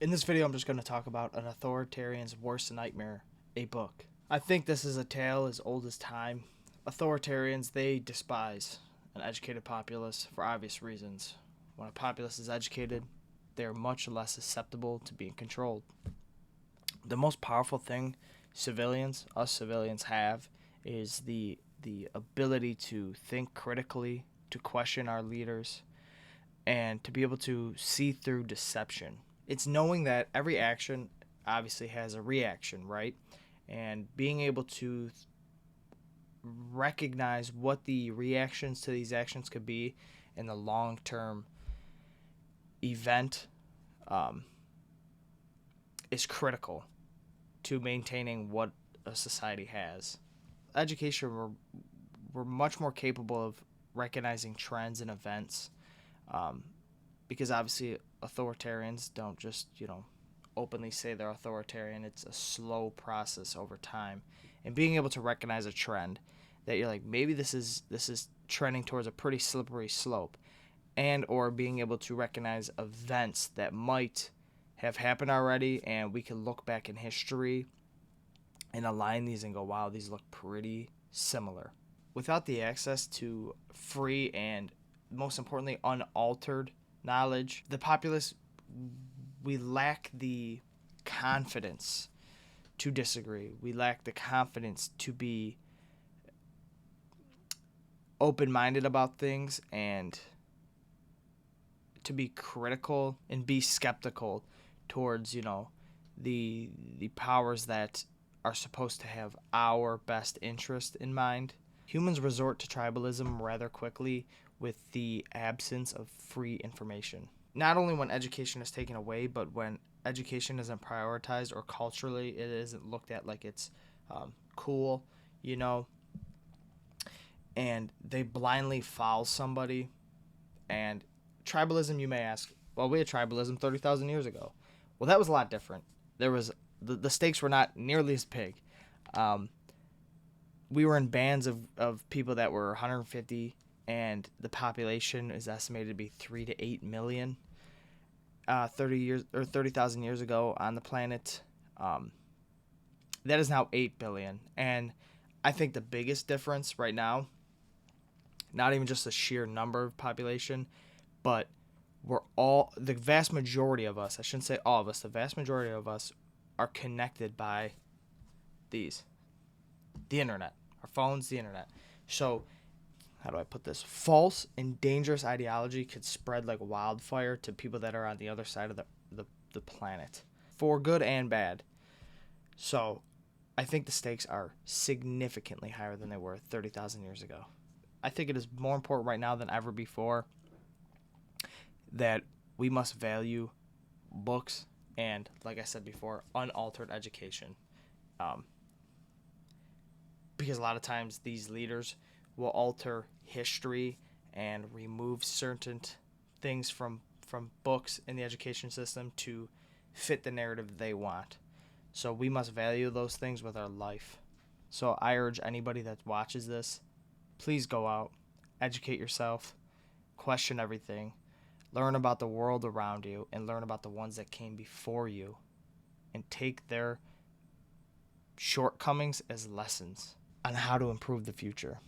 In this video, I'm just going to talk about An Authoritarian's Worst Nightmare, a book. I think this is a tale as old as time. Authoritarians, they despise an educated populace for obvious reasons. When a populace is educated, they are much less susceptible to being controlled. The most powerful thing us civilians have, is the ability to think critically, to question our leaders, and to be able to see through deception. It's knowing that every action obviously has a reaction, right? And being able to recognize what the reactions to these actions could be in the long term event um, is critical to maintaining what a society has. Education, we're much more capable of recognizing trends and events, um, because obviously authoritarians don't just, openly say they're authoritarian. It's a slow process over time. And being able to recognize a trend that you're like, maybe this is trending towards a pretty slippery slope, and or being able to recognize events that might have happened already, and we can look back in history and align these and go, wow, these look pretty similar. Without the access to free and, most importantly, unaltered knowledge, the populace, we lack the confidence to disagree. We lack the confidence to be open-minded about things, and to be critical and be skeptical towards, the powers that are supposed to have our best interest in mind. Humans resort to tribalism rather quickly with the absence of free information. Not only when education is taken away, but when education isn't prioritized, or culturally it isn't looked at like it's cool, you know, and they blindly follow somebody. And tribalism, you may ask, well, we had tribalism 30,000 years ago. Well, that was a lot different. There was the stakes were not nearly as big. Um, we were in bands of people that were 150, and the population is estimated to be 3 to 8 million. 30,000 years ago on the planet, that is now 8 billion. And I think the biggest difference right now, not even just the sheer number of population, but the vast majority of us, I shouldn't say all of us, the vast majority of us are connected by the internet, our phones, the internet. So, how do I put this? False and dangerous ideology could spread like wildfire to people that are on the other side of the planet, for good and bad. So, I think the stakes are significantly higher than they were 30,000 years ago. I think it is more important right now than ever before that we must value books and, like I said before, unaltered education. Because a lot of times these leaders will alter history and remove certain things from books in the education system to fit the narrative they want. So we must value those things with our life. So I urge anybody that watches this, please go out, educate yourself, question everything, learn about the world around you, and learn about the ones that came before you, and take their shortcomings as lessons on how to improve the future.